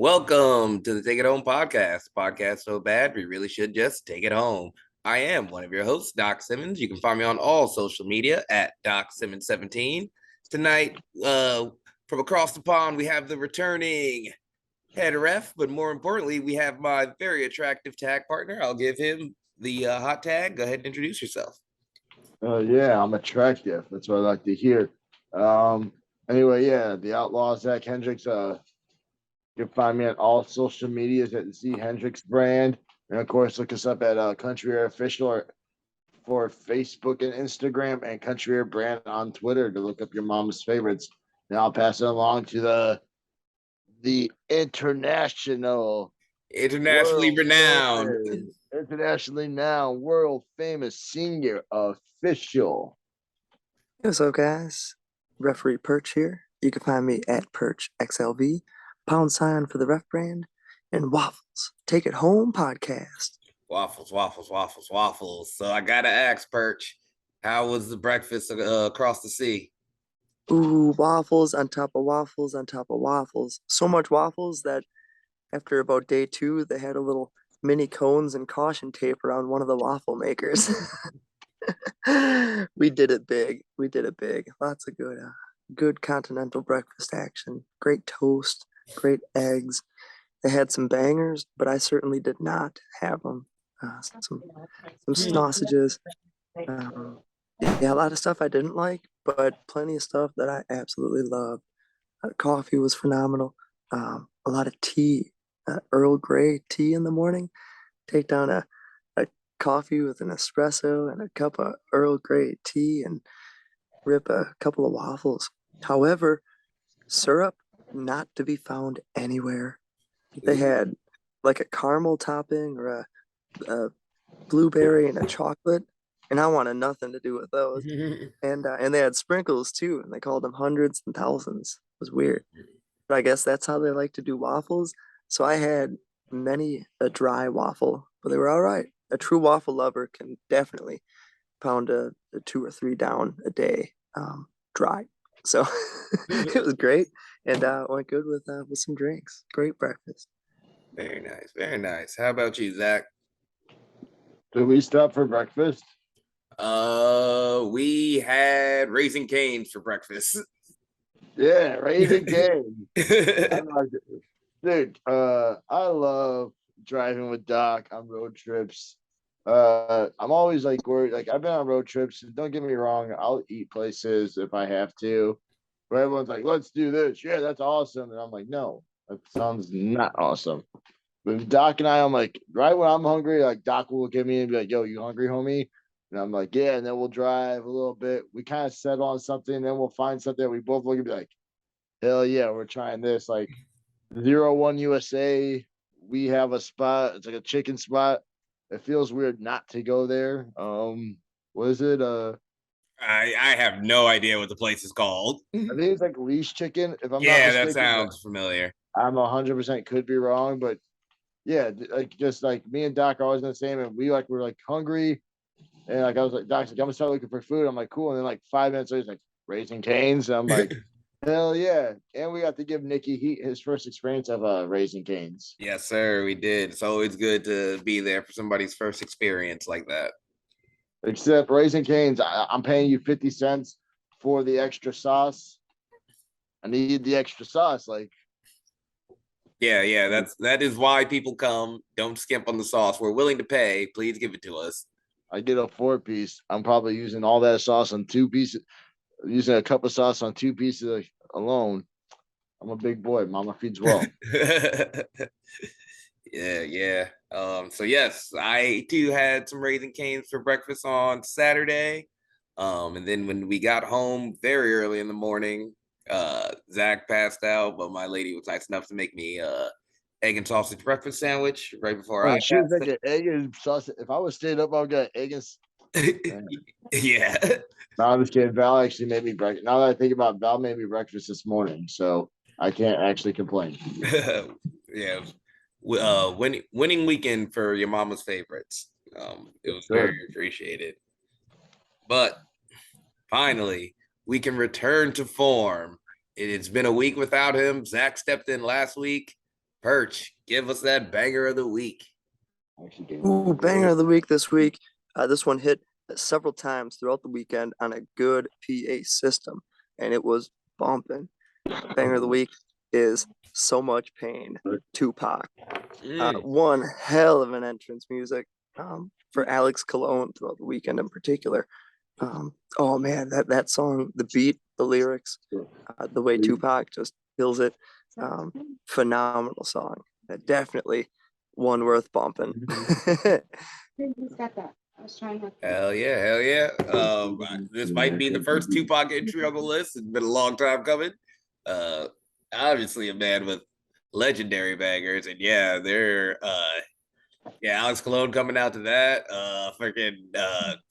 Welcome to the Take It Home podcast so bad we really should just take it home. I am one of your hosts, Doc Simmons. You can find me on all social media at Doc Simmons 17. Tonight, from across the pond, we have the returning head ref, but more importantly, we have my very attractive tag partner. I'll give him the hot tag. Go ahead and introduce yourself. Yeah, I'm attractive. That's what I like to hear. Um, anyway, yeah, the Outlaw Zach Hendricks. You can find me on all social medias at Z Hendricks brand, and of course, look us up at Country Air Official for Facebook and Instagram, and Country Air Brand on Twitter to look up your mama's favorites. And I'll pass it along to the Internationally renowned. internationally now world famous senior official. Hey, what's up, guys? Referee Perch here. You can find me at Perch XLV, # for the ref brand, and Waffles Take It Home podcast. Waffles. So I gotta ask, Perch, how was the breakfast across the sea? Ooh, waffles on top of waffles on top of waffles. So much waffles that after about day 2, they had a little mini cones and caution tape around one of the waffle makers. We did it big. Lots of good continental breakfast action. Great toast, great eggs. They had some bangers, but I certainly did not have them. Some sausages. Yeah, a lot of stuff I didn't like, but plenty of stuff that I absolutely loved. Coffee was phenomenal. A lot of tea, Earl Grey tea in the morning. Take down a coffee with an espresso and a cup of Earl Grey tea and rip a couple of waffles. However, syrup not to be found anywhere. They had like a caramel topping or a blueberry and a chocolate, and I wanted nothing to do with those. And they had sprinkles too, and they called them hundreds and thousands. It was weird, but I guess that's how they like to do waffles. So I had many a dry waffle, but they were all right. A true waffle lover can definitely pound a 2 or 3 down a day, dry. So it was great, and went good with some drinks. Great breakfast. Very nice. How about you, Zach? Did we stop for breakfast? We had Raising Cane's for breakfast. Yeah, Raising Cane's. Dude, I love driving with Doc on road trips. I'm always like worried. Like I've been on road trips. Don't get me wrong. I'll eat places if I have to. But everyone's like, "Let's do this." Yeah, that's awesome. And I'm like, "No, that sounds not awesome." But Doc and I'm like, right when I'm hungry, like Doc will look at me and be like, "Yo, you hungry, homie?" And I'm like, "Yeah." And then we'll drive a little bit. We kind of settle on something, and then we'll find something that we both look and be like, "Hell yeah, we're trying this." Like 01 USA, we have a spot. It's like a chicken spot. It feels weird not to go there. What is it? I have no idea what the place is called. I think it's like Leash Chicken. If I'm not Yeah, that mistaken, sounds familiar. I'm 100% could be wrong, but yeah, like just like me and Doc are always in the same, and we're like hungry, and like I was like, Doc's like, I'm gonna start looking for food. I'm like, cool, and then like 5 minutes later, he's like Raising Cane's. And I'm like, hell yeah! And we got to give Nicky his first experience of Raising Cane's. Yes, sir, we did. It's always good to be there for somebody's first experience like that. Except Raising Cane's, I'm paying you 50 cents for the extra sauce. I need the extra sauce. Like, Yeah, that is why people come. Don't skimp on the sauce. We're willing to pay. Please give it to us. I get a 4-piece. I'm probably using all that sauce on 2 pieces, using a cup of sauce on 2 pieces alone. I'm a big boy. Mama feeds well. Yeah. So yes, I too had some Raising Cane's for breakfast on Saturday. And then when we got home very early in the morning, Zach passed out, but my lady was nice enough to make me egg and sausage breakfast sandwich right before Oh, I she was passed making egg and sausage. If I was stayed up, I would get egg and. Yeah. No, I'm just kidding. Val actually made me breakfast. Now that I think about it, Val made me breakfast this morning, so I can't actually complain. Yeah. Winning weekend for your mama's favorites. It was very appreciated. But finally, we can return to form. It's been a week without him. Zach stepped in last week. Perch, give us that banger of the week. Ooh, banger of the week this week. This one hit several times throughout the weekend on a good PA system, and it was bumping. Banger of the week is So Much Pain, Tupac. One hell of an entrance music for Alex Cologne throughout the weekend in particular. Oh man, that song, the beat, the lyrics, the way Tupac just kills it. Phenomenal song. Definitely one worth bumping. Hell yeah, hell yeah. This might be the first Tupac entry on the list. It's been a long time coming. Uh, Obviously a man with legendary bangers, and yeah, they're Alex Cologne coming out to that.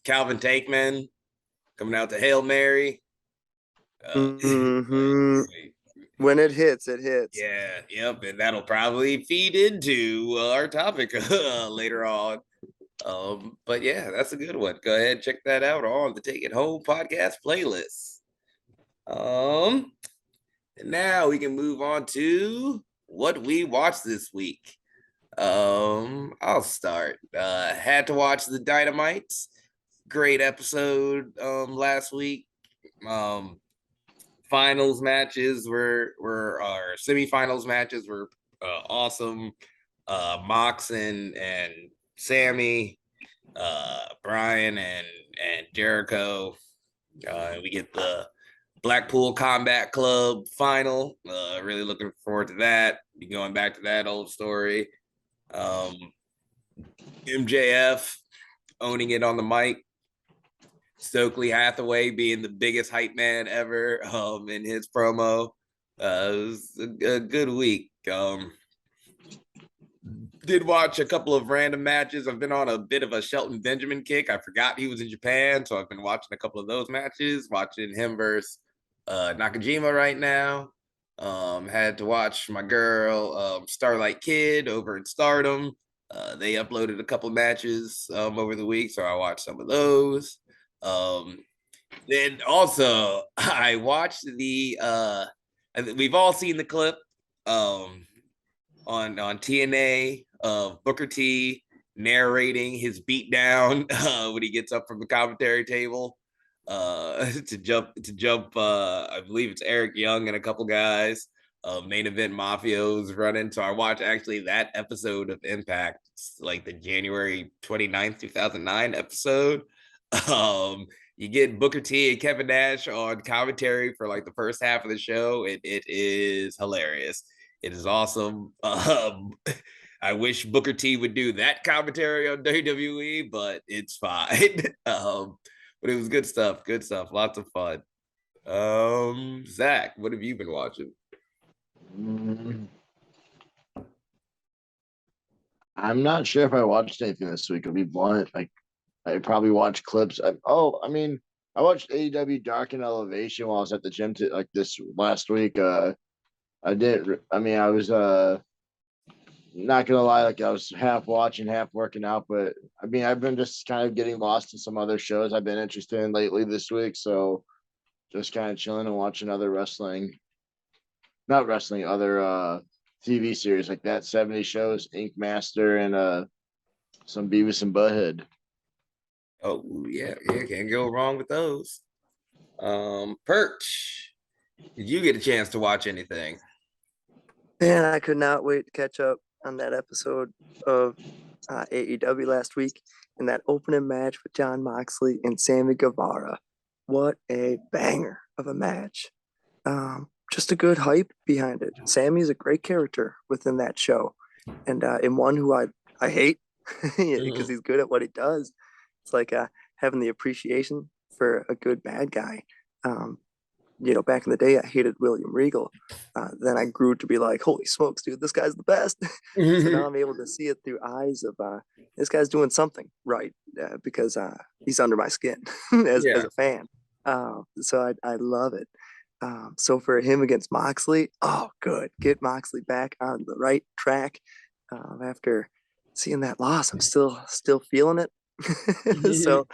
Calvin Takeman coming out to Hail Mary. Mm-hmm. When it hits, it hits. Yeah, yep, and that'll probably feed into our topic later on. But yeah, that's a good one. Go ahead and check that out on the Take It Home podcast playlist. And now we can move on to what we watched this week. I'll start. Had to watch the Dynamites. Great episode last week. Finals matches were our semifinals matches were awesome. Mox and Sammy, Brian and Jericho. We get the Blackpool Combat Club final. Really looking forward to that. Be going back to that old story. MJF owning it on the mic. Stokely Hathaway being the biggest hype man ever in his promo. It was a good week. Did watch a couple of random matches. I've been on a bit of a Shelton Benjamin kick. I forgot he was in Japan, so I've been watching a couple of those matches. Watching him versus Nakajima right now. Had to watch my girl Starlight Kid over at Stardom. They uploaded a couple matches over the week, so I watched some of those. Then also I watched we've all seen the clip on TNA of Booker T narrating his beatdown when he gets up from the commentary table to jump I believe it's Eric Young and a couple guys. Main event Mafios running. So I watched actually that episode of Impact. It's like the January 29th, 2009 episode. You get Booker T and Kevin Nash on commentary for like the first half of the show. It is hilarious. It is awesome. I wish Booker T would do that commentary on WWE, but it's fine. But it was good stuff. Good stuff. Lots of fun. Zach, what have you been watching? I'm not sure if I watched anything this week. I'll be blunt. Like I probably watched clips. I watched AEW Dark and Elevation while I was at the gym this last week. I didn't. I mean, I was not gonna lie, like I was half watching, half working out. But I mean, I've been just kind of getting lost in some other shows I've been interested in lately this week. So just kind of chilling and watching other wrestling, not wrestling, other TV series like that 70 shows, Ink Master, and some Beavis and Butthead. Oh yeah, can't go wrong with those. Perch, did you get a chance to watch anything? Man, I could not wait to catch up on that episode of AEW last week and that opening match with John Moxley and Sammy Guevara. What a banger of a match. Just a good hype behind it. Sammy's a great character within that show, and one who I hate because he's good at what he does. It's like having the appreciation for a good bad guy. Back in the day, I hated William Regal. Then I grew to be like, holy smokes, dude, this guy's the best. So now I'm able to see it through eyes of this guy's doing something right because he's under my skin as a fan. So I love it. So for him against Moxley, oh, good. Get Moxley back on the right track. After seeing that loss, I'm still feeling it. So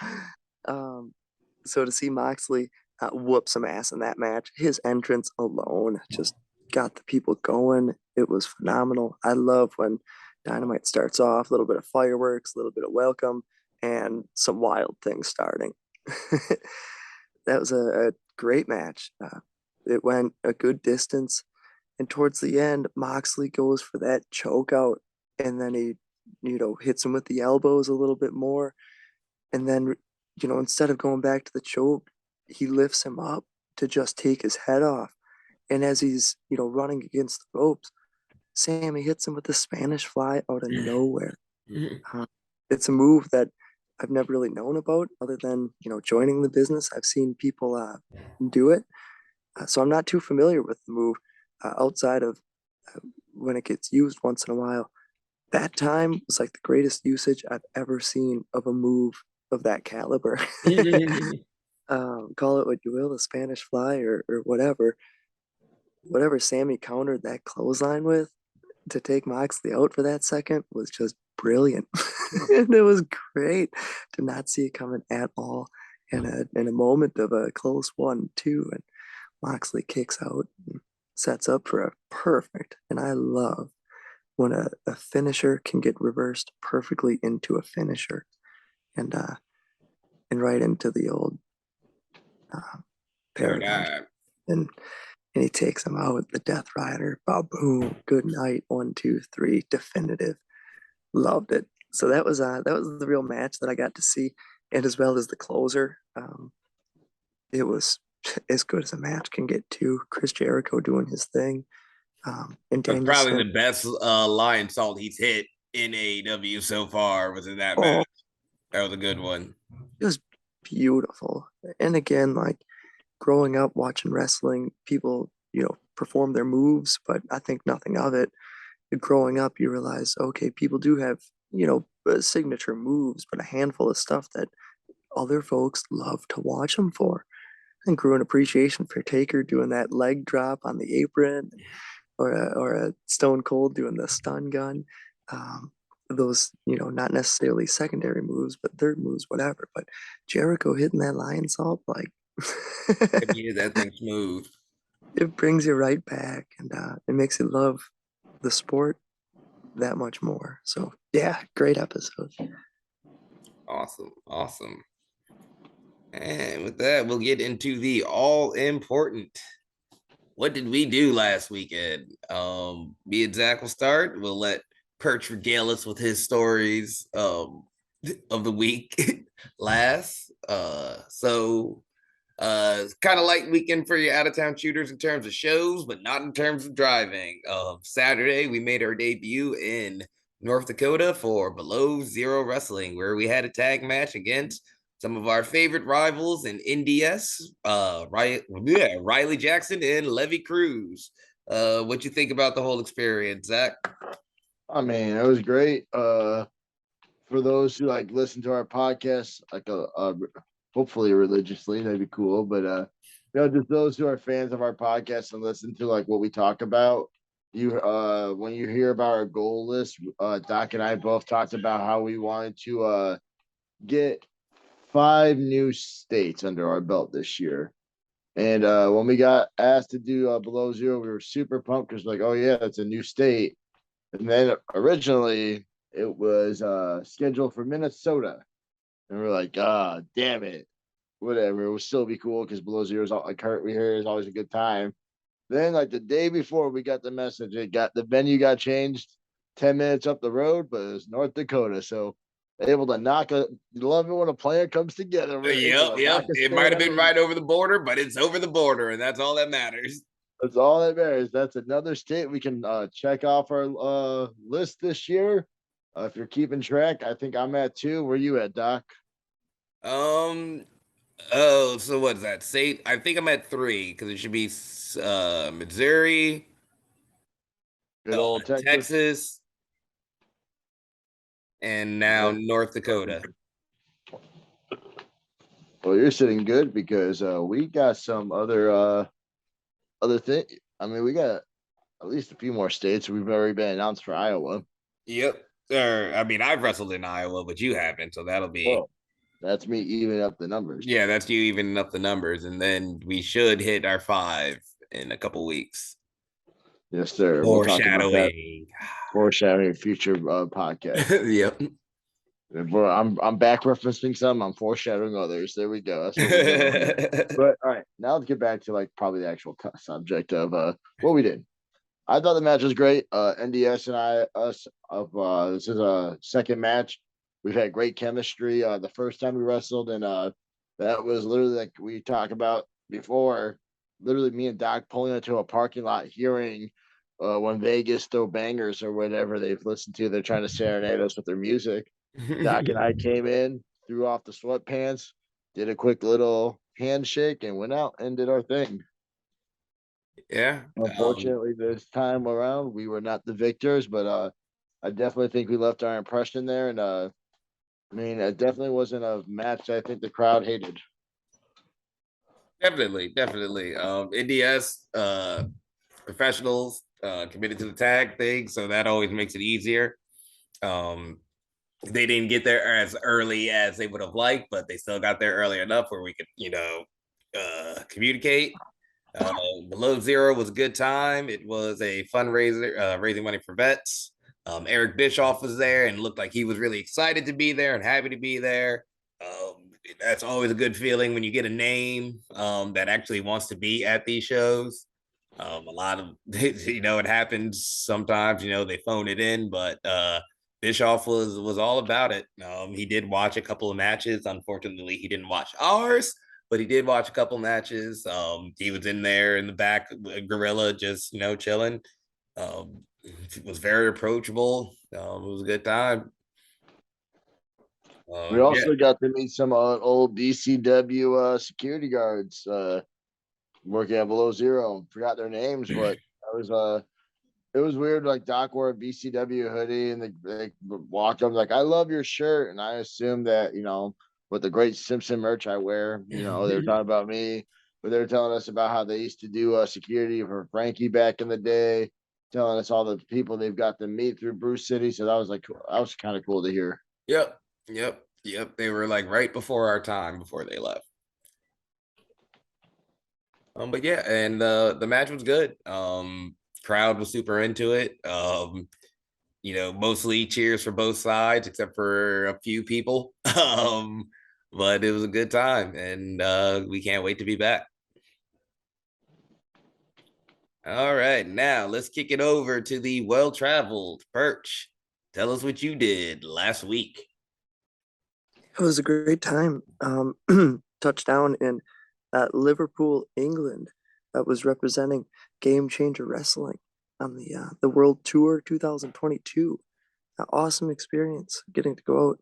to see Moxley whoop some ass in that match, his entrance alone just got the people going. It was phenomenal. I love when Dynamite starts off, a little bit of fireworks, a little bit of welcome, and some wild things starting. That was a great match. It went a good distance. And towards the end, Moxley goes for that choke out, and then he, hits him with the elbows a little bit more. And then, instead of going back to the choke, he lifts him up to just take his head off. And as he's, running against the ropes, Sammy hits him with the Spanish fly out of nowhere. It's a move that I've never really known about other than, joining the business. I've seen people do it. So I'm not too familiar with the move outside of when it gets used once in a while. That time was like the greatest usage I've ever seen of a move of that caliber. Call it what you will, the Spanish fly or whatever. Whatever Sammy countered that clothesline with to take Moxley out for that second was just brilliant. And it was great to not see it coming at all in a moment of a close 1-2, and Moxley kicks out and sets up for a perfect. And I love when a finisher can get reversed perfectly into a finisher and right into the old paradigm. And he takes him out with the Death Rider. Boom, good night, 1, 2, 3, definitive. Loved it. So that was the real match that I got to see, and as well as the closer. It was as good as a match can get too. Chris Jericho doing his thing. And That's Daniel probably Smith. the best lion salt he's hit in AEW so far was in that Oh, match. That was a good one. it was beautiful. And again, like growing up watching wrestling, people, perform their moves, but I think nothing of it. Growing up, you realize, okay, people do have, signature moves, but a handful of stuff that other folks love to watch them for. And grew an appreciation for Taker doing that leg drop on the apron, or a Stone Cold doing the stun gun. Those, not necessarily secondary moves, but third moves, whatever. But Jericho hitting that lion salt, like, Yeah, that thing smooth. it brings you right back, and it makes you love the sport that much more. So yeah, great episode. Awesome. And with that, we'll get into the all important. What did we do last weekend? Me and Zach will start. We'll let Perch regale us with his stories of the week last. Kind of light weekend for your out of town shooters in terms of shows, but not in terms of driving. Saturday, we made our debut in North Dakota for Below Zero Wrestling, where we had a tag match against some of our favorite rivals in NDS, Riley Jackson and Levy Cruz. What you think about the whole experience, Zach? I mean, it was great. For those who like listen to our podcast, like hopefully religiously, that'd be cool. But just those who are fans of our podcast and listen to like what we talk about. When you hear about our goal list, Doc and I both talked about how we wanted to get 5 new states under our belt this year. And when we got asked to do Below Zero, we were super pumped because like, oh yeah, that's a new state. And then originally it was scheduled for Minnesota. And we're like, damn it. Whatever. It will still be cool because Below Zero is like we hear is always a good time. Then like the day before we got the message, the venue got changed 10 minutes up the road, but it was North Dakota. So able to knock a love it when a player comes together. Yep. It might have been right over the border, but it's over the border, and that's all that matters. That's all that matters. That's another state we can check off our list this year. If you're keeping track, I think I'm at 2. Where you at, Doc? Oh, so what's that? State? I think I'm at 3 because it should be Missouri, Good old Texas. Texas, and now North Dakota. Well, you're sitting good because we got some other thing. I mean, we got at least a few more states. We've already been announced for Iowa. Yep. I mean, I've wrestled in Iowa, but you haven't, so that'll be. Well, that's me evening up the numbers. Yeah, that's you evening up the numbers, and then we should hit our 5 in a couple weeks. Yes, sir. We'll talk about that Foreshadowing. foreshadowing future podcast. Yep. Bro, I'm back referencing some. I'm foreshadowing others. There we go. That's what we're doing here. But all right, now let's get back to like probably the actual subject of what we did. I thought the match was great. NDS and us of this is a second match. We've had great chemistry. The first time we wrestled, and that was literally like we talked about before. Literally, me and Doc pulling into a parking lot, hearing when Vegas throw bangers or whatever they've listened to. They're trying to serenade us with their music. Doc and I came in, threw off the sweatpants, did a quick little handshake, and went out and did our thing. Yeah. Unfortunately, this time around, we were not the victors, but I definitely think we left our impression there. And I mean, it definitely wasn't a match I think the crowd hated. Definitely. NDS professionals committed to the tag thing, so that always makes it easier. Um, they didn't get there as early as they would have liked, but they still got there early enough where we could, communicate. Below Zero was a good time. It was a fundraiser, raising money for vets. Eric Bischoff was there and looked like he was really excited to be there and happy to be there. That's always a good feeling when you get a name that actually wants to be at these shows. A lot of, it happens sometimes, they phone it in, but Bischoff was all about it. He did watch a couple of matches. Unfortunately, he didn't watch ours, but he did watch a couple matches. He was in there in the back, gorilla, just chilling. Was very approachable. It was a good time. We Yeah. also got to meet some old DCW security guards working at Below Zero. Forgot their names, but that was it was weird. Like Doc wore a BCW hoodie, and they walked up like, "I love your shirt," and I assumed that with the great Simpson merch I wear, they were talking about me, but they were telling us about how they used to do security for Frankie back in the day, telling us all the people they've got to meet through Bruce City. So that was that was kind of cool to hear. Yep. They were like right before our time before they left. But yeah, and the match was good. Crowd was super into it. Mostly cheers for both sides, except for a few people. But it was a good time, and we can't wait to be back. All right, now let's kick it over to the well-traveled Perch. Tell us what you did last week. It was a great time. Touchdown in Liverpool, England. That was representing Game Changer Wrestling on the World Tour 2022. An awesome experience getting to go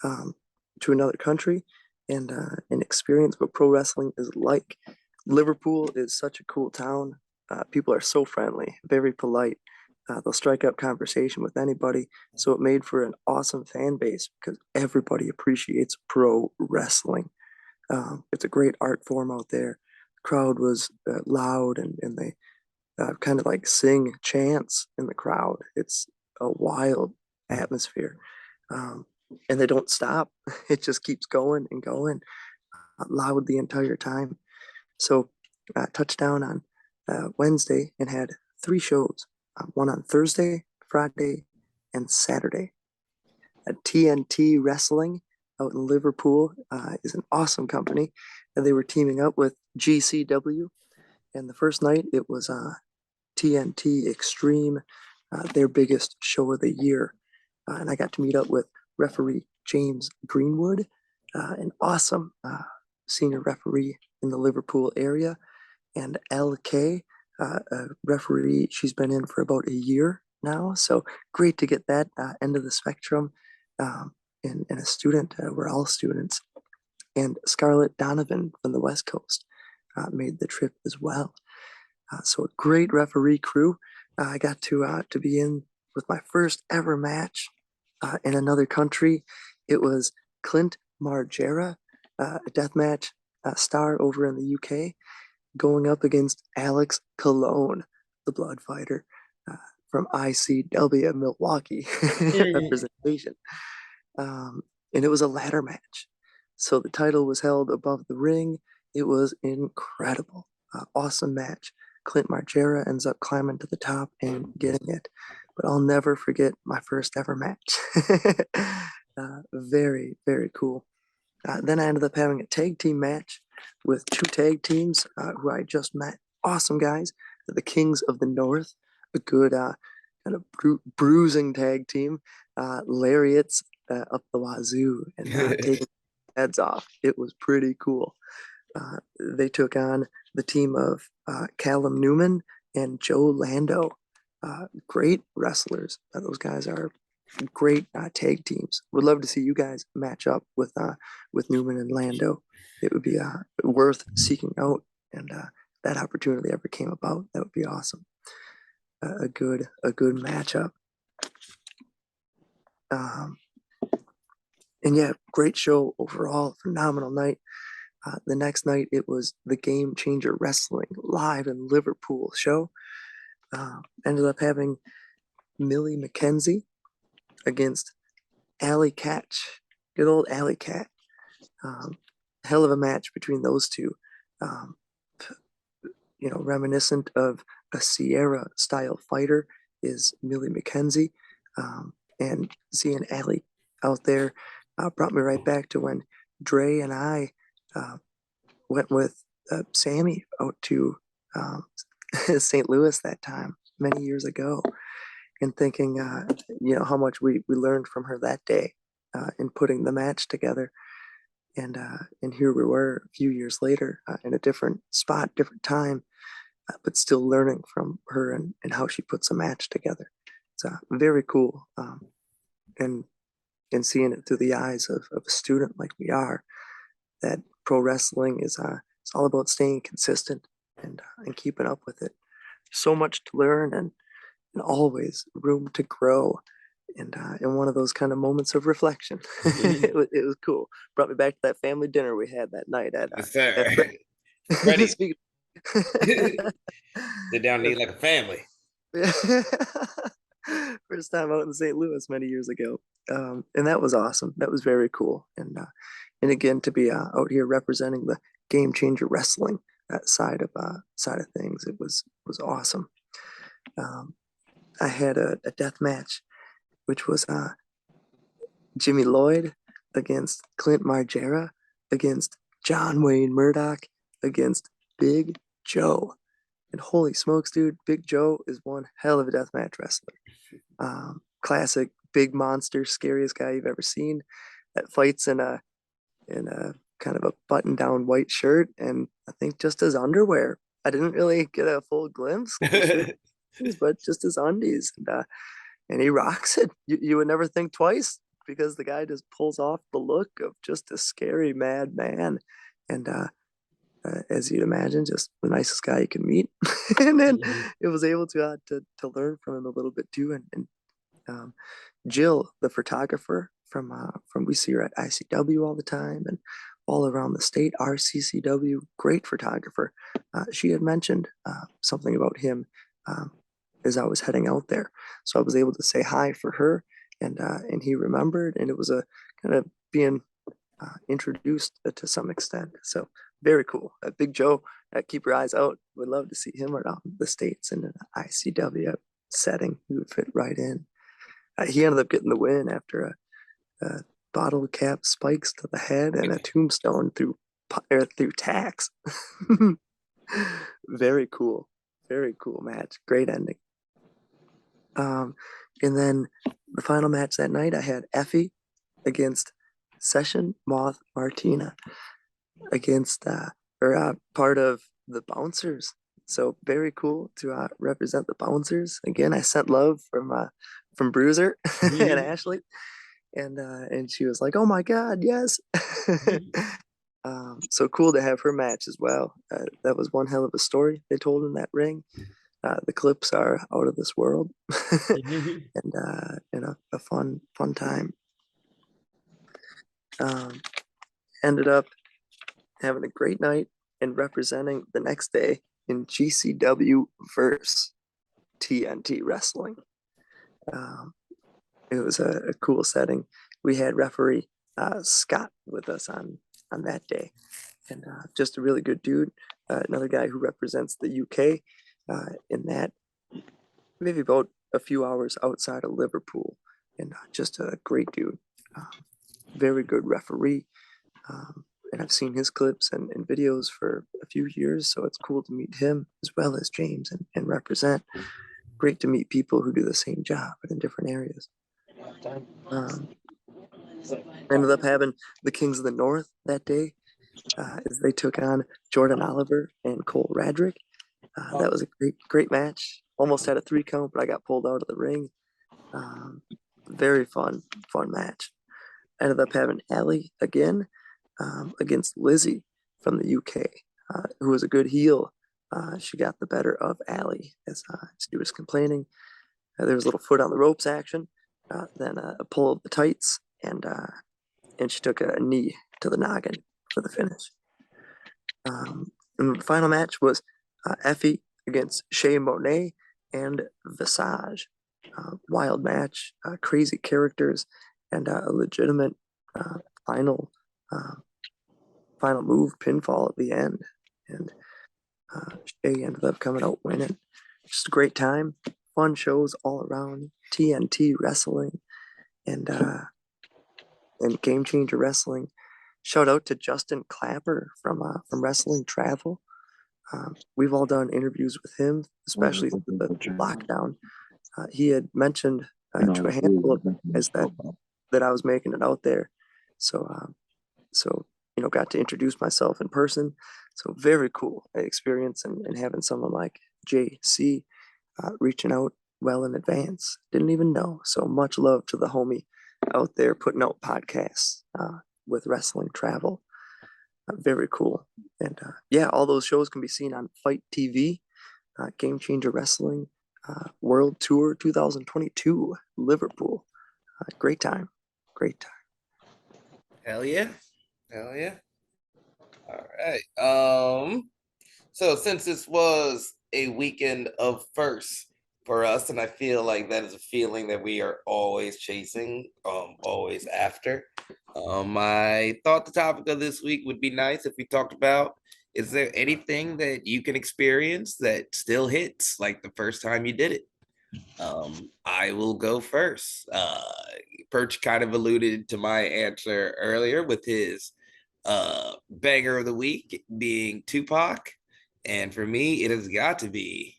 out to another country and experience what pro wrestling is like. Liverpool is such a cool town. People are so friendly, very polite. They'll strike up conversation with anybody. So it made for an awesome fan base because everybody appreciates pro wrestling. It's a great art form out there. The crowd was loud and they kind of like sing chants in the crowd. It's a wild atmosphere. And they don't stop. It just keeps going and going loud the entire time. So touchdown on Wednesday and had three shows, one on Thursday, Friday, and Saturday. TNT Wrestling out in Liverpool is an awesome company. And they were teaming up with GCW. And the first night it was TNT Extreme, their biggest show of the year. And I got to meet up with referee James Greenwood, an awesome senior referee in the Liverpool area, and LK, a referee. She's been in for about a year now. So great to get that end of the spectrum. And a student, we're all students. And Scarlett Donovan from the West Coast made the trip as well. So a great referee crew. I got to be in with my first ever match in another country. It was Clint Margera, a deathmatch star over in the UK, going up against Alex Colon, the Blood Fighter from ICW Milwaukee representation. And it was a ladder match. So the title was held above the ring. It was incredible. Awesome match. Clint Margera ends up climbing to the top and getting it. But I'll never forget my first ever match. Very, very cool. Then I ended up having a tag team match with two tag teams who I just met. Awesome guys, the Kings of the North, a good kind of bruising tag team, lariats up the wazoo and taking heads off. It was pretty cool. They took on the team of Callum Newman and Joe Lando. Great wrestlers. Those guys are great tag teams. Would love to see you guys match up with Newman and Lando. It would be worth seeking out, and that opportunity ever came about, that would be awesome. A good matchup. And yeah, great show overall. Phenomenal night. The next night it was the Game Changer Wrestling live in Liverpool show. Ended up having Millie McKenzie against Alley Catch. Good old Alley Cat. Hell of a match between those two. Reminiscent of a Sierra style fighter is Millie McKenzie. And seeing Alley out there brought me right back to when Dre and I went with Sammy out to St. Louis that time many years ago, and thinking, how much we learned from her that day in putting the match together. And here we were a few years later in a different spot, different time, but still learning from her and how she puts a match together. It's very cool. And seeing it through the eyes of a student like we are, that pro wrestling is it's all about staying consistent and keeping up with it. So much to learn and always room to grow. And one of those kind of moments of reflection. It was cool. Brought me back to that family dinner we had that night at Yes, sir. Ready. Sit down and eat like a family. First time out in St. Louis many years ago. And that was awesome. That was very cool. And again, to be out here representing the Game Changer Wrestling side of things, it was awesome. I had a death match, which was Jimmy Lloyd against Clint Margera against John Wayne Murdoch against Big Joe. And holy smokes, dude, Big Joe is one hell of a deathmatch wrestler. Classic big monster, scariest guy you've ever seen, that fights in a kind of a button-down white shirt and I think just his underwear. I didn't really get a full glimpse, but just his undies. And he rocks it. You would never think twice, because the guy just pulls off the look of just a scary mad man. And as you'd imagine, just the nicest guy you can meet. And then it was able to learn from him a little bit too. And Jill, the photographer from we see her at ICW all the time and all around the state, RCCW, great photographer. She had mentioned something about him as I was heading out there. So I was able to say hi for her, and he remembered, and it was a kind of being introduced to some extent. So very cool. Big Joe, keep your eyes out. Would love to see him around the States in an ICW setting. He would fit right in. He ended up getting the win after a bottle cap spikes to the head and a tombstone through tacks. Very cool. Very cool match. Great ending. And then the final match that night, I had Effie against Session Moth Martina against part of the Bouncers. So very cool to represent the Bouncers. Again, I sent love from Bruiser and Ashley, and she was like, "Oh my God, yes!" So cool to have her match as well. That was one hell of a story they told in that ring. The clips are out of this world, and a fun time. Ended up having a great night and representing the next day in GCW versus TNT Wrestling. It was a cool setting. We had referee Scott with us on that day, and just a really good dude. Another guy who represents the UK. in that, maybe about a few hours outside of Liverpool, and just a great dude, very good referee. And I've seen his clips and videos for a few years, so it's cool to meet him as well as James and represent. Great to meet people who do the same job but in different areas. Um, Ended up having the Kings of the North that day as they took on Jordan Oliver and Cole Radrick. That was a great match. Almost had a 3 count, but I got pulled out of the ring. Very fun match. Ended up having Allie again against Lizzie from the UK, who was a good heel. She got the better of Allie as she was complaining. There was a little foot on the ropes action, then a pull of the tights, and she took a knee to the noggin for the finish. And the final match was Effie against Shay Monet and Visage. Wild match, crazy characters, and a legitimate final move pinfall at the end. And Shay ended up coming out winning. Just a great time, fun shows all around. TNT wrestling and Game Changer Wrestling. Shout out to Justin Clapper from Wrestling Travel. We've all done interviews with him, especially through the lockdown. He had mentioned to a handful of guys that I was making it out there. So got to introduce myself in person. So very cool experience and having someone like JC reaching out well in advance. Didn't even know. So much love to the homie out there putting out podcasts with Wrestling Travel. Very cool. And all those shows can be seen on Fight TV, Game Changer Wrestling, World Tour 2022, Liverpool. Great time. Hell yeah. All right. So since this was a weekend of firsts for us, and I feel like that is a feeling that we are always chasing, always after. I thought the topic of this week would be nice if we talked about, is there anything that you can experience that still hits like the first time you did it? I will go first. Perch kind of alluded to my answer earlier with his banger of the week being Tupac. And for me, it has got to be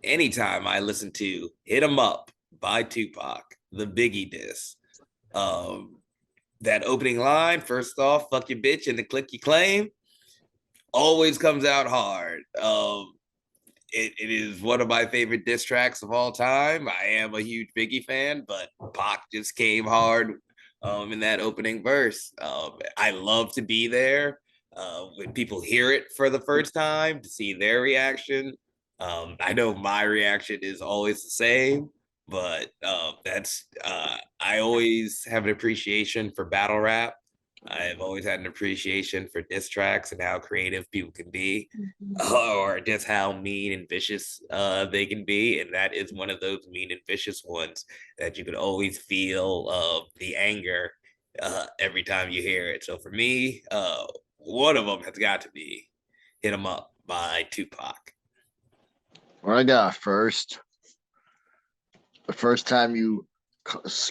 anytime I listen to Hit 'Em Up by Tupac, the Biggie diss. That opening line, first off, fuck your bitch and the click you claim, always comes out hard. It is one of my favorite diss tracks of all time. I am a huge Biggie fan, but Pac just came hard in that opening verse. I love to be there when people hear it for the first time to see their reaction. I know my reaction is always the same, but I always have an appreciation for battle rap. I've always had an appreciation for diss tracks and how creative people can be, or just how mean and vicious they can be. And that is one of those mean and vicious ones that you can always feel the anger every time you hear it. So for me, one of them has got to be Hit 'Em Up by Tupac. What I got first, the first time you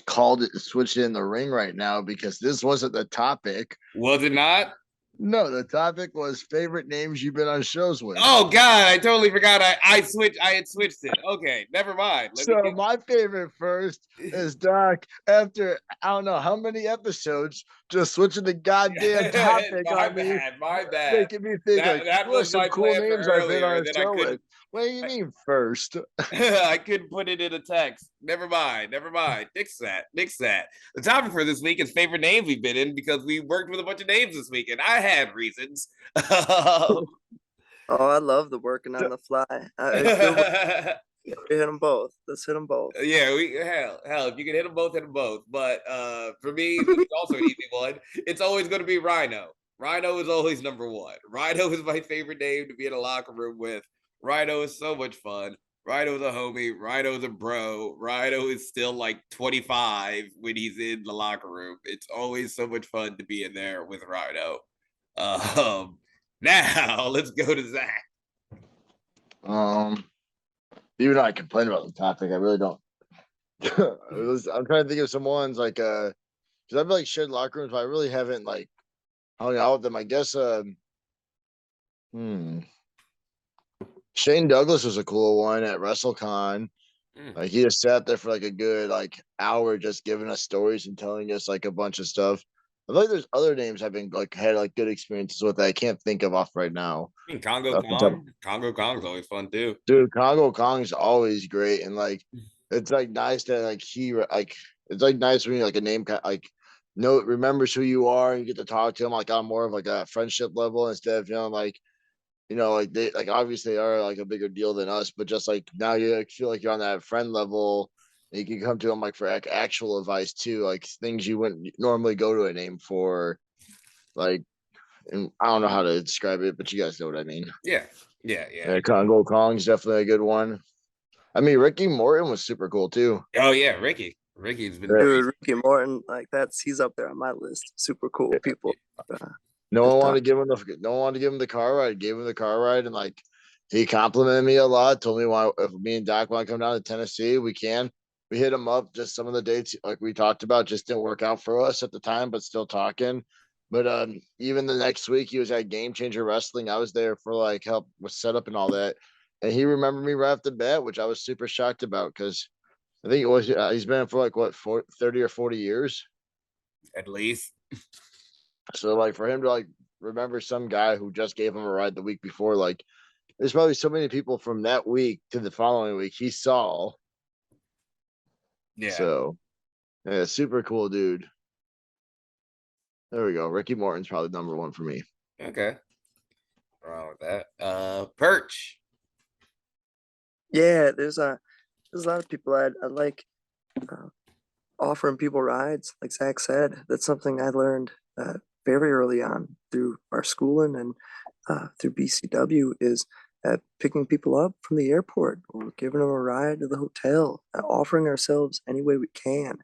called it, switched it in the ring right now, because this wasn't the topic. Was it not? No, the topic was favorite names you've been on shows with. Oh God, I totally forgot. I had switched it. Okay, never mind. My favorite first is Doc. After I don't know how many episodes, just switching the goddamn topic on me. My bad. Making me think that was some my cool plan names for I've been on earlier. a Then show with. What do you mean first? I couldn't put it in a text. Never mind. Nix that. The topic for this week is favorite names we've been in, because we worked with a bunch of names this week, and I had reasons. Oh, I love the working on the fly. Hit them both. Let's hit them both. Yeah, hell, if you can hit them both, hit them both. But for me, it's also an easy one. It's always going to be Rhino. Rhino is always number one. Rhino is my favorite name to be in a locker room with. Rhino is so much fun. Rhino is a homie. Rhino is a bro. Rhino is still like 25 when he's in the locker room. It's always so much fun to be in there with Rhino. Now let's go to Zach. even though I complain about the topic, I really don't. I'm trying to think of some ones like because I've like shared locker rooms, but I really haven't like hung out with them. I guess hmm. Shane Douglas was a cool one at WrestleCon. Mm. Like he just sat there for like a good like hour just giving us stories and telling us like a bunch of stuff. I feel like there's other names I've been like had like good experiences with that I can't think of off right now. I mean, Congo Off the top. Kong. Congo Kong's always fun too. Dude, Congo Kong's always great, and like it's like nice that like he like it's like nice when you like a name like no remembers who you are and you get to talk to him like on more of like a friendship level instead of feeling like like they like obviously they are like a bigger deal than us, but just like now you like, feel like you're on that friend level. And you can come to them like for actual advice too, like things you wouldn't normally go to a name for, like and I don't know how to describe it, but you guys know what I mean. Yeah, yeah, yeah. Yeah, Congo Kong's definitely a good one. I mean, Ricky Morton was super cool too. Oh yeah, Ricky. Ricky's been Yeah. great. Dude, Ricky Morton, like he's up there on my list. Super cool people. Uh, No to one wanted talk. to give him no one wanted to give him the car ride. Gave him the car ride, and like he complimented me a lot. Told me why if me and Doc want to come down to Tennessee, we can. We hit him up. Just some of the dates like we talked about just didn't work out for us at the time, but still talking. But even the next week, he was at Game Changer Wrestling. I was there for like help with setup and all that, and he remembered me right off the bat, which I was super shocked about because I think it was he's been for like what 30 or 40 years. At least. So like for him to like remember some guy who just gave him a ride the week before, like there's probably so many people from that week to the following week he saw. Yeah. So yeah, super cool dude. There we go. Ricky Morton's probably number one for me. Okay. Wrong with that. Perch. Yeah, there's a lot of people I like uh, offering people rides. Like Zach said, that's something I learned very early on through our schooling and through BCW is picking people up from the airport or giving them a ride to the hotel, offering ourselves any way we can.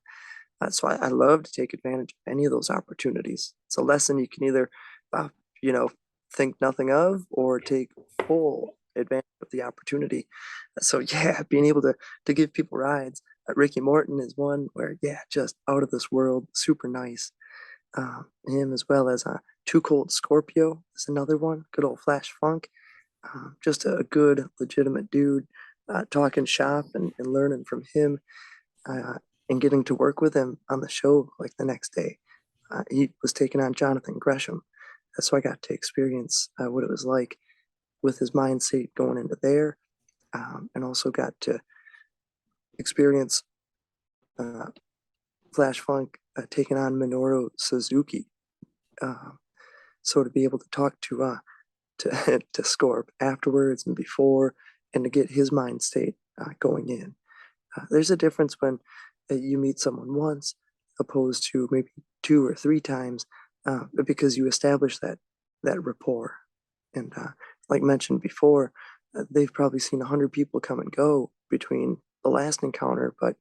So I love to take advantage of any of those opportunities. It's a lesson you can either, uh, you know, think nothing of or take full advantage of the opportunity. So yeah, being able to give people rides. Ricky Morton is one where yeah, just out of this world, super nice. Him as well as Too Cold Scorpio is another one. Good old Flash Funk. Just a good, legitimate dude. Talking shop and learning from him uh, and getting to work with him on the show like the next day. He was taking on Jonathan Gresham. So I got to experience what it was like with his mindset going into there, and also got to experience uh, Flash Funk taking on Minoru Suzuki. Uh, so to be able to talk to to Scorp afterwards and before, and to get his mind state going in. There's a difference when you meet someone once, opposed to maybe two or three times, because you establish that rapport. And like mentioned before, they've probably seen 100 people come and go between the last encounter, but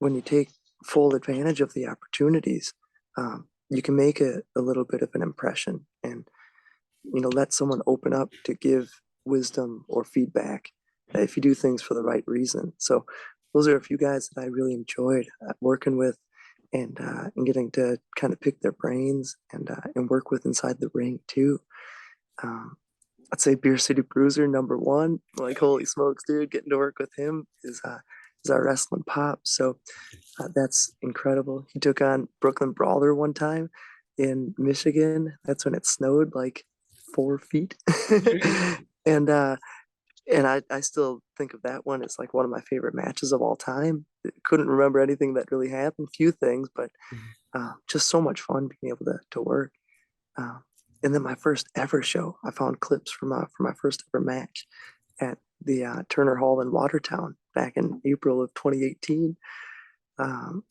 when you take full advantage of the opportunities, you can make a little bit of an impression and let someone open up to give wisdom or feedback if you do things for the right reason. So those are a few guys that I really enjoyed working with and getting to kind of pick their brains and work with inside the ring too. Um, I'd say Beer City Bruiser number one. Like holy smokes, dude, getting to work with him is our wrestling pop. So that's incredible. He took on Brooklyn Brawler one time in Michigan. That's when it snowed like 4 feet. and I still think of that one as like one of my favorite matches of all time. Couldn't remember anything that really happened, few things, but just so much fun being able to work. Uh, and then my first ever show, I found clips from my first ever match at the Turner Hall in Watertown back in April of 2018. Um,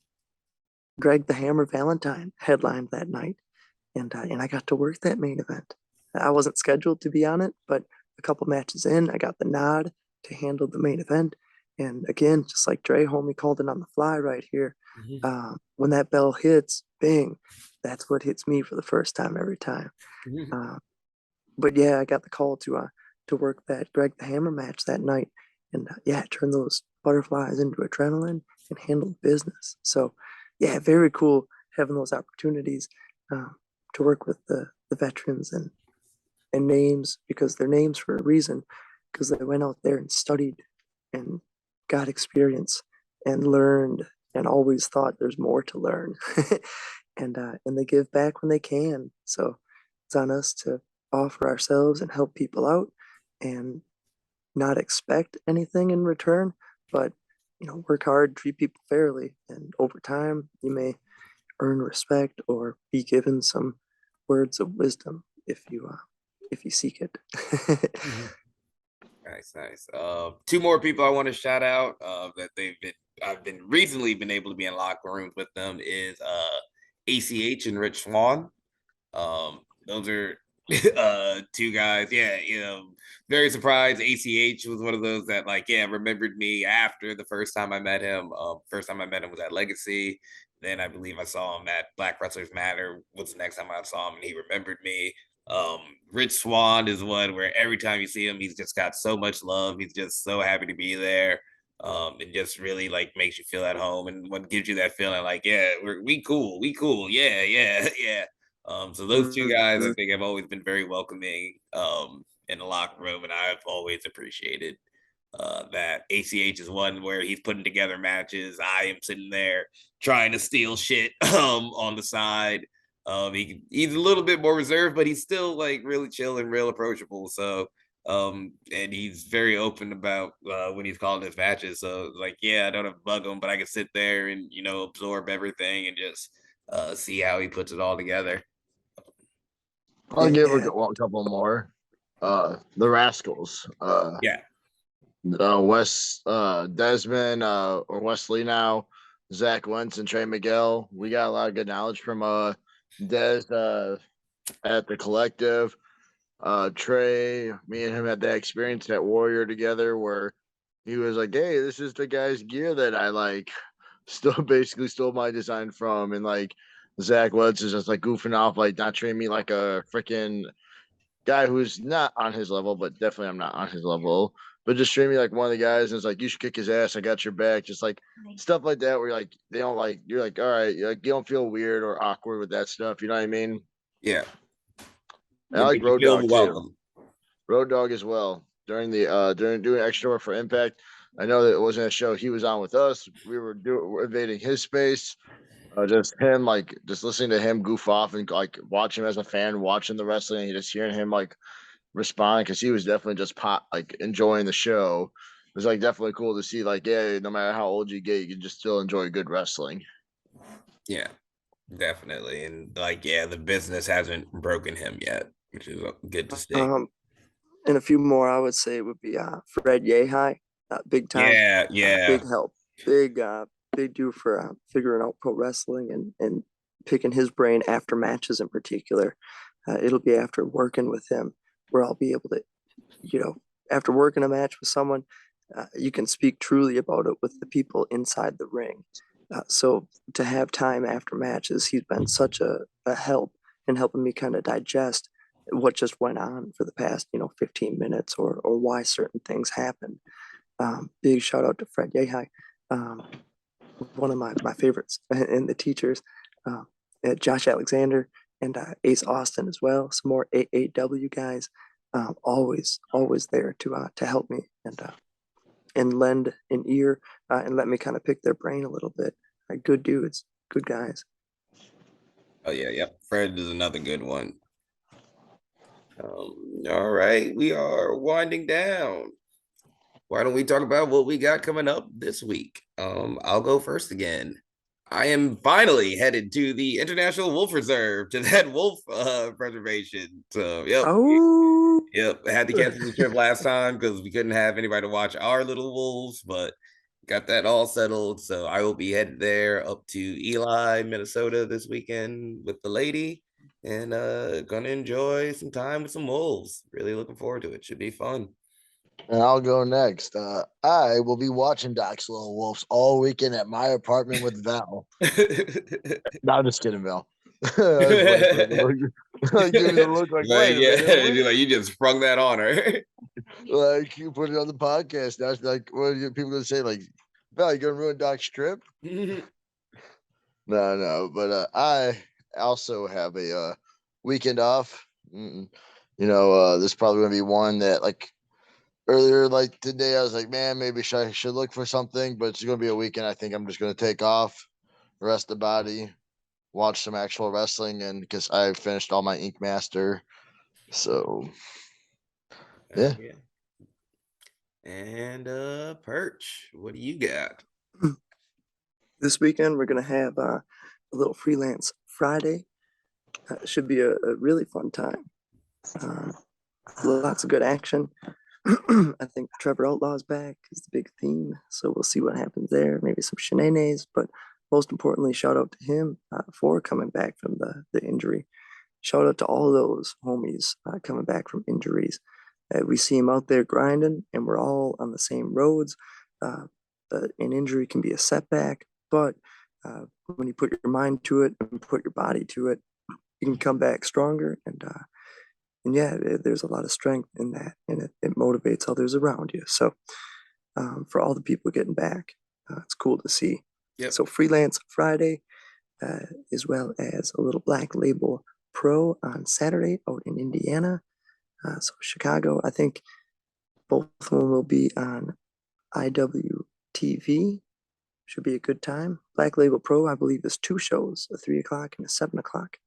Greg the Hammer Valentine headlined that night, and I got to work that main event. I wasn't scheduled to be on it, but a couple matches in, I got the nod to handle the main event. And again, just like Dre, homie called it on the fly right here. When that bell hits, bing, that's what hits me for the first time every time. But yeah, I got the call to work that Greg the Hammer match that night, and turn those butterflies into adrenaline and handle business. So, yeah, very cool having those opportunities to work with the veterans and names, because they're names for a reason, because they went out there and studied and got experience and learned and always thought there's more to learn. And they give back when they can. So it's on us to offer ourselves and help people out and not expect anything in return, but work hard, treat people fairly, and over time you may earn respect or be given some words of wisdom if you seek it. Nice, nice. Two more people I want to shout out that I've been recently been able to be in locker rooms with them is ACH and Rich Swan. Those are two guys. Yeah, very surprised. ACH was one of those that remembered me after the first time I met him. First time I met him was at Legacy. Then I believe I saw him at Black Wrestlers Matter. Was the next time I saw him, and he remembered me. Rich Swan is one where every time you see him, he's just got so much love. He's just so happy to be there. And just really makes you feel at home, and what gives you that feeling yeah, we cool, yeah, yeah, yeah. So those two guys I think have always been very welcoming in the locker room, and I've always appreciated that. ACH is one where he's putting together matches. I am sitting there trying to steal shit on the side. He's a little bit more reserved, but he's still really chill and real approachable. So and he's very open about when he's calling his matches. So yeah, I don't have to bug him, but I can sit there and absorb everything and just see how he puts it all together. I'll give a couple more. The Rascals. Yeah. Wes Desmond or Wesley now, Zach Wentz and Trey Miguel. We got a lot of good knowledge from Des at the collective. Trey, me and him had that experience at Warrior together where he was like, "Hey, this is the guy's gear that I still basically stole my design from," and Zach Wentz is just goofing off, not treating me like a freaking guy who's not on his level, but definitely I'm not on his level. But just treat me like one of the guys, and it's you should kick his ass. I got your back. Just stuff like that, where they don't you're all right. You don't feel weird or awkward with that stuff. You know what I mean? Yeah. And I like Road Dog too. Road Dog as well. During doing extra work for Impact, I know that it wasn't a show he was on with us. We were invading his space. Just him, just listening to him goof off and watching him as a fan, watching the wrestling, and just hearing him respond, because he was definitely just enjoying the show. It was definitely cool to see yeah, no matter how old you get, you can just still enjoy good wrestling. Yeah, definitely. And yeah, the business hasn't broken him yet, which is good to see. And a few more I would say it would be Fred Yehai, big time. Yeah. Big help. Big dude for figuring out pro wrestling and picking his brain after matches in particular. It'll be after working with him where I'll be able to, after working a match with someone, you can speak truly about it with the people inside the ring. So to have time after matches, he's been such a help in helping me kind of digest what just went on for the past, 15 minutes or why certain things happened. Big shout out to Fred Yehai, one of my favorites and the teachers, Josh Alexander and Ace Austin as well. Some more AAW guys, always there to help me and lend an ear and let me kind of pick their brain a little bit. Good dudes, good guys. Oh yeah, yep. Fred is another good one. All right, we are winding down. Why don't we talk about what we got coming up this week? I'll go first again. I am finally headed to the International Wolf Reserve, to that wolf preservation. So, yep. Oh, yep. I had to cancel the trip last time because we couldn't have anybody to watch our little wolves, but got that all settled. So I will be headed there up to Eli, Minnesota this weekend with the lady, and gonna enjoy some time with some wolves. Really looking forward to it. Should be fun. And I'll go next. I will be watching Doc's Little Wolves all weekend at my apartment with Val. No, I'm just kidding, Val. Like, give me the look like, Like, wait a yeah, minute. you're like, you just sprung that on her. Like, you put it on the podcast. That's like, what are people gonna say? Like, Val, you gonna ruin Doc's trip? No. But I also have a weekend off. This is probably gonna be one that like earlier, like today, I was like, man, maybe I should look for something, but it's gonna be a weekend. I think I'm just gonna take off, rest the body, watch some actual wrestling, and because I finished all my Ink Master, so yeah. Yeah. And Perch, what do you got? This weekend, we're going to have a little freelance Friday. It should be a really fun time. Um, Lots of good action. I think Trevor Outlaw's back is the big theme. So we'll see what happens there. Maybe some shenanigans, but most importantly, shout out to him for coming back from the injury. Shout out to all those homies coming back from injuries. We see him out there grinding, and we're all on the same roads. An injury can be a setback, but when you put your mind to it and put your body to it, you can come back stronger. And yeah, there's a lot of strength in that, and it motivates others around you. So for all the people getting back, it's cool to see. Yep. So Freelance Friday, as well as a little Black Label Pro on Saturday out in Indiana. So Chicago, I think both of them will be on IWTV. Should be a good time. Black Label Pro, I believe, is 2 shows, a 3 o'clock and a 7 o'clock,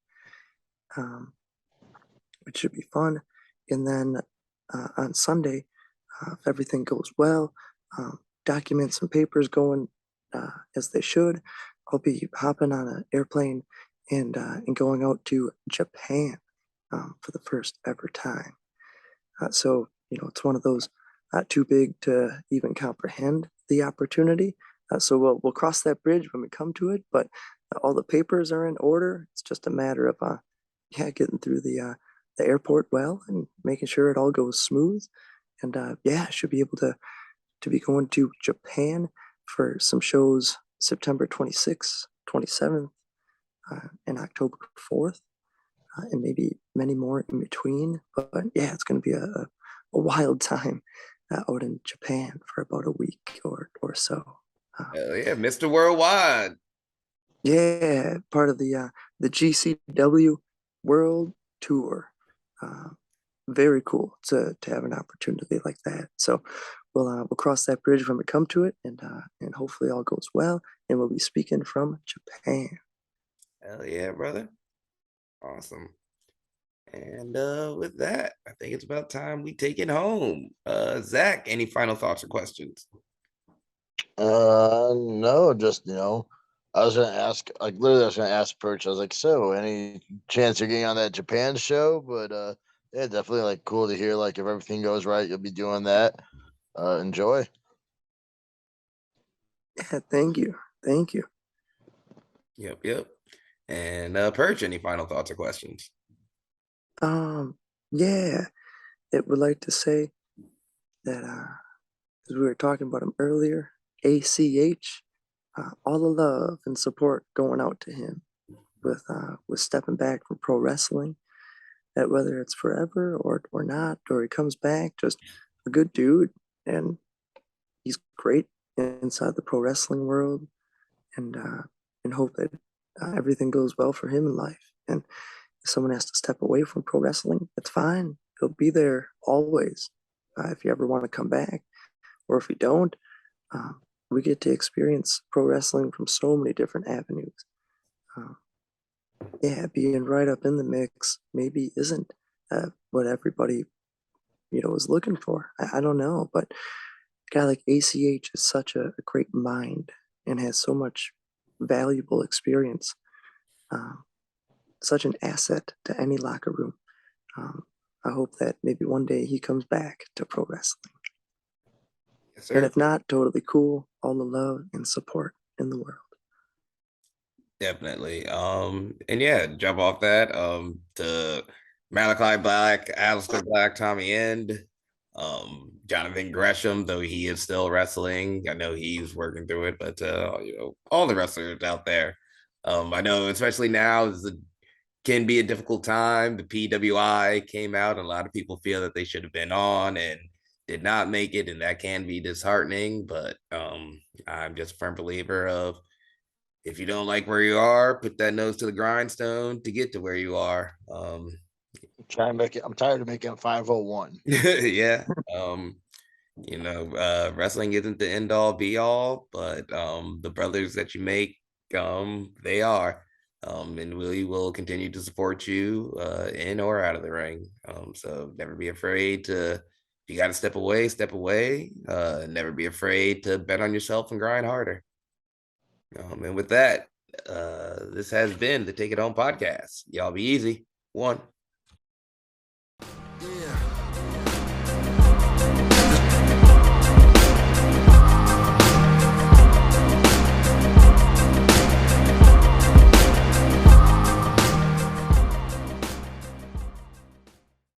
which should be fun. And then on Sunday, if everything goes well, documents and papers going as they should, I'll be hopping on an airplane and going out to Japan for the first ever time. So, it's one of those too big to even comprehend the opportunity. So we'll cross that bridge when we come to it. But all the papers are in order. It's just a matter of getting through the airport well and making sure it all goes smooth. And should be able to be going to Japan for some shows September 26th, 27th, and October 4th. And maybe many more in between. But yeah, it's going to be a wild time out in Japan for about a week or so. Hell yeah, Mr. Worldwide. Yeah, part of the GCW World Tour. Very cool to have an opportunity like that. So we'll cross that bridge when we come to it, and hopefully all goes well. And we'll be speaking from Japan. Hell yeah, brother. Awesome. And with that, I think it's about time we take it home. Zach, any final thoughts or questions? No, just I was gonna ask, like literally, I was gonna ask Perch. I was like, so any chance you're getting on that Japan show? But yeah, definitely like cool to hear. Like if everything goes right, you'll be doing that. Enjoy. Yeah, thank you. Yep. And Perch, any final thoughts or questions? Yeah, it would like to say that as we were talking about him earlier, ACH, all the love and support going out to him with stepping back from pro wrestling. That whether it's forever or not, or he comes back, just a good dude, and he's great inside the pro wrestling world, and hope that everything goes well for him in life. And if someone has to step away from pro wrestling, it's fine. He'll be there always if you ever want to come back, or if you don't. We get to experience pro wrestling from so many different avenues. Being right up in the mix maybe isn't what everybody is looking for. I don't know, but a guy like ACH is such a great mind and has so much valuable experience. Such an asset to any locker room. I hope that maybe one day he comes back to pro wrestling. Yes, And sir. if not, totally cool. All the love and support in the world. Definitely. And yeah, jump off that. To Malachi Black, Alistair Black, Tommy End, Jonathan Gresham, though he is still wrestling. I know he's working through it, but all the wrestlers out there. I know, especially now is can be a difficult time. The PWI came out, and a lot of people feel that they should have been on and did not make it, and that can be disheartening. But I'm just a firm believer of, if you don't like where you are, put that nose to the grindstone to get to where you are. I'm tired of making 501. Yeah. Wrestling isn't the end all be all, but the brothers that you make, they are. And we will continue to support you in or out of the ring. So never be afraid to, if you got to step away, step away. Never be afraid to bet on yourself and grind harder. And with that, this has been the Take It Home podcast. Y'all be easy. One.